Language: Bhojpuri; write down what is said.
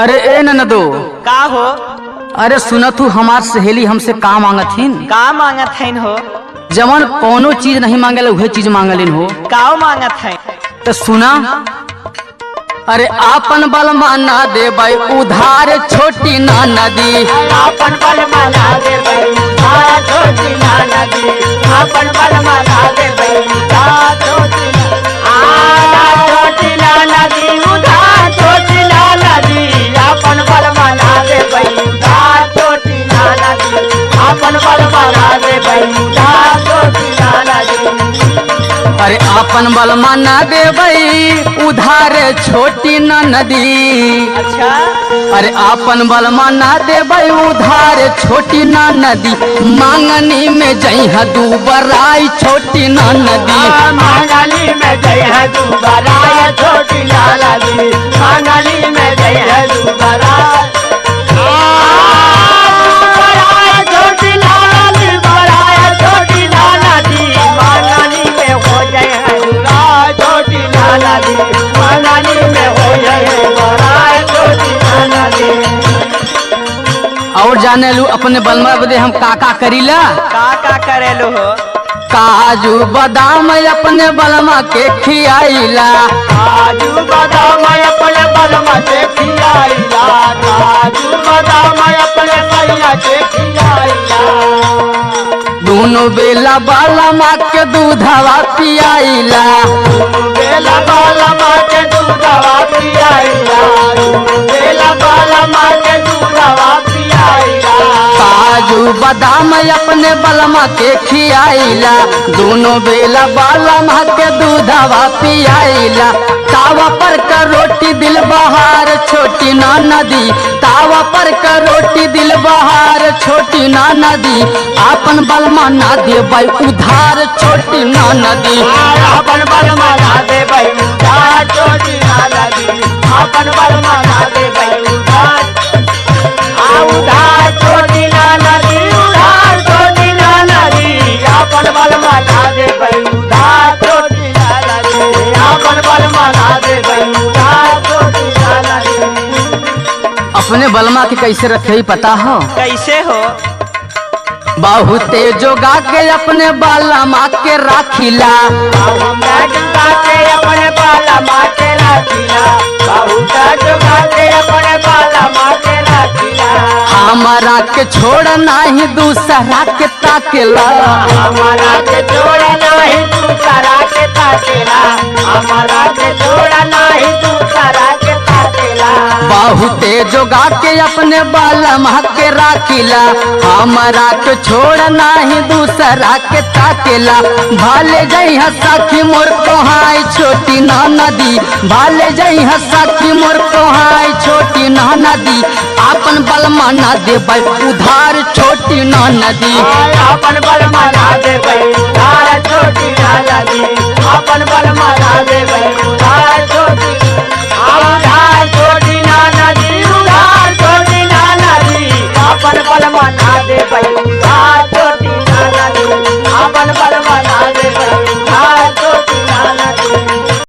अरे ए ननदो, का हो? अरे सुन तू, हमार सहेली हमसे का मांगथिन? का मांगत है हो? जवन कोनो चीज नहीं मांगल वही चीज मांगलिन हो। का मांगत है? तो सुना, अरे आपन बल माना दे भाई उधार छोटी ना नदी। आपन बल माना दे भाई उधार छोटी ना नदी। आपन बल माना दे भाई उधार छोटी ना नदी। उधार छोटी ना नदी। आपन बल माना दे भाई उधार छोटी ना नदी। आपन बल माना दे भाई उधार छोटी ना नदी। अरे आपन बल माना दे भाई उधार छोटी ना नदी। अच्छा, अरे आपन बल माना दे भाई उधार छोटी ना नदी। मांगनी में जइहा दूबराई छोटी ना नदी। मांगनी में जय है दोबारा छोटी ना नदी। मांगनी में जय है दोबारा छोटी ना नदी। बड़ा छोटी ना नदी। मांगनी में हो जय है बड़ा छोटी ना नदी। मांगनी में हो जय है बड़ा छोटी ना नदी। और जाने लू अपने बलमा बदे हम का करीला? का करेलू हो? काजू बादाम अपने बलमा के खियाइला। काजू बादाम अपने बलमा के खियाइला। काजू बादाम अपने सैया के खियाइला। दोनों बेला बलमा के दूधवा पियाइला। बेला बलमा के दूधवा पियाइला। बेला बलमा के दूधवा पियाइला। काजू बादाम अपने बलमा के खियाइला। दोनों बेला बलमा के दूधवा पियाइला। तावा पर का रोटी दिल बहार छोटी ना नदी। तावा पर का रोटी दिल बहार छोटी ना नदी। आपन बलमा ना दे भाई उधार छोटी ना नदी। आपन बलमा ना दे भाई उधार छोटी ना नदी। आपन बलमा ना दे भाई उधार उधार छोटी ना नदी। उधार छोटी ना नदी। आपन बलमा ना दे भाई उधार छोटी ना नदी। आपन बलमा ना दे भाई उधार छोटी ना नदी। अपने बलमा के कैसे रखे ही पता हो? कैसे हो? बहुते जोगा के अपने बलमा के राखिला। अपने बाला माँ के राखिला। बहुत जोगा के अपने बाला माँ के राखिला। हमारा के छोड़ नहीं दूसरा के ताकेला। हमारा के छोड़ नहीं दूसरा के ताकेला। हमारा के छोड़ नहीं दूसरा के ताकेला। बहुते जोगा के अपने बलमा के राखिला। हमारा के छोड़ नहीं दूसरा के ताकेला। भाले जई सखी मोर कोहाई छोटी ना नदी। भाले जई सखी मोर कोहाई छोटी ना नदी। आपन बलमा ना दे भाई उधार छोटी ना नदी। आपन बलमा ना दे भाई उधार छोटी ना नदी। आपन बलमा ना दे भाई उधार छोटी उधार छोटी ना नदी। उधार छोटी ना नदी। आपन बलमा ना दे भाई